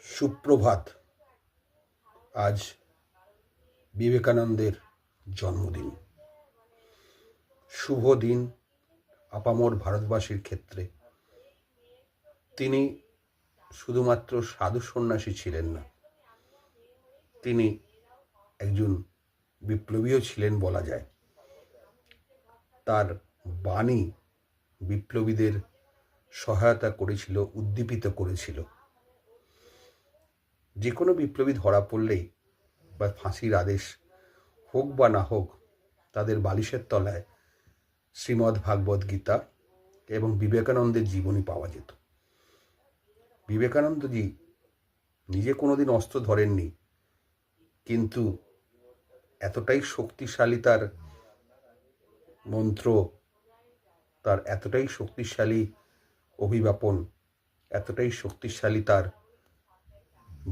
সুপ্রভাত। আজ বিবেকানন্দের জন্মদিন। শুভ দিন আপামর ভারতবাসীর ক্ষেত্রে। তিনি শুধুমাত্র সাধু সন্ন্যাসী ছিলেন না, তিনি একজন বিপ্লবীও ছিলেন বলা যায়। তার বাণী বিপ্লবীদের সহায়তা করেছিল, উদ্দীপিত করেছিল। যে কোনো বিপ্লবী ধরা পড়লেই বা ফাঁসির আদেশ হোক বা না হোক, তাদের বালিশের তলায় শ্রীমদ্ ভাগবত গীতা এবং বিবেকানন্দের জীবনী পাওয়া যেত। বিবেকানন্দজি নিজে কোনোদিন অস্ত্র ধরেননি, কিন্তু এতটাই শক্তিশালী তার মন্ত্র, তার এতটাই শক্তিশালী অভিবাপন, এতটাই শক্তিশালী তার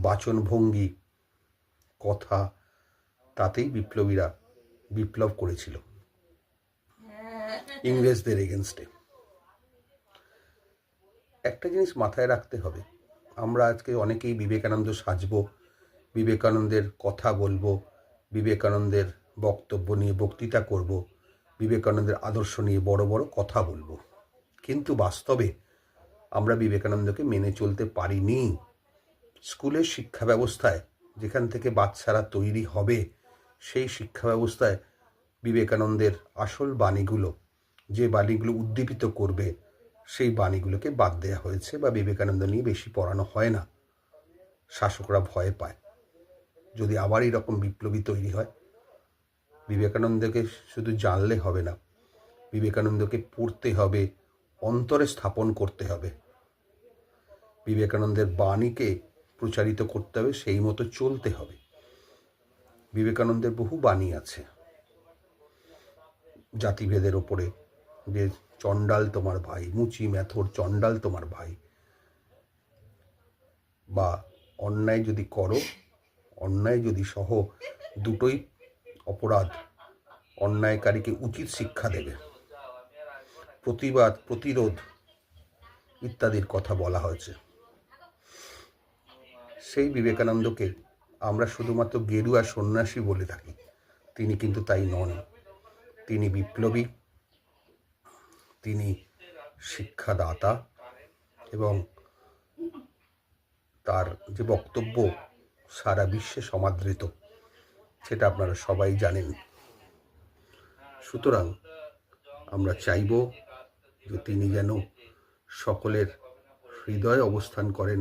বাচনভঙ্গি, কথা, তাতেই বিপ্লবীরা বিপ্লব করেছিল ইংরেজদের এগেনস্টে। একটা জিনিস মাথায় রাখতে হবে, আমরা আজকে অনেকেই বিবেকানন্দ সাজবো, বিবেকানন্দের কথা বলবো, বিবেকানন্দের বক্তব্য নিয়ে বক্তৃতা করব, বিবেকানন্দের আদর্শ নিয়ে বড় বড় কথা বলবো, কিন্তু বাস্তবে আমরা বিবেকানন্দকে মেনে চলতে পারিনি। স্কুলের শিক্ষা ব্যবস্থায় যেখান থেকে বাচ্চারা তৈরি হবে, সেই শিক্ষা ব্যবস্থায় বিবেকানন্দের আসল বাণীগুলো, যে বাণীগুলো উদ্দীপিত করবে, সেই বাণীগুলোকে বাদ দেওয়া হয়েছে বা বিবেকানন্দ নিয়ে বেশি পড়ানো হয় না। শাসকরা ভয় পায় যদি আবার এরকম বিপ্লবী তৈরি হয়। বিবেকানন্দকে শুধু জানলে হবে না, বিবেকানন্দকে পড়তে হবে, অন্তরে স্থাপন করতে হবে, বিবেকানন্দের বাণীকে প্রচারিত করতে হবে, সেই মতো চলতে হবে। বিবেকানন্দের বহু বাণী আছে জাতিভেদের ওপরে, যে চণ্ডাল তোমার ভাই, মুচি মেথর চণ্ডাল তোমার ভাই, বা অন্যায় যদি করো, অন্যায় যদি সহ দুটোই অপরাধ, অন্যায়কারীকে উচিত শিক্ষা দেবে, প্রতিবাদ, প্রতিরোধ ইত্যাদির কথা বলা হয়েছে। সেই বিবেকানন্দকে আমরা শুধুমাত্র গেরুয়া সন্ন্যাসী বলে থাকি, তিনি কিন্তু তাই নন। তিনি বিপ্লবী, তিনি শিক্ষাদাতা, এবং তার যে বক্তব্য সারা বিশ্বে সমাদৃত, সেটা আপনারা সবাই জানেন। সুতরাং আমরা চাইব যে তিনি যেন সকলের হৃদয়ে অবস্থান করেন,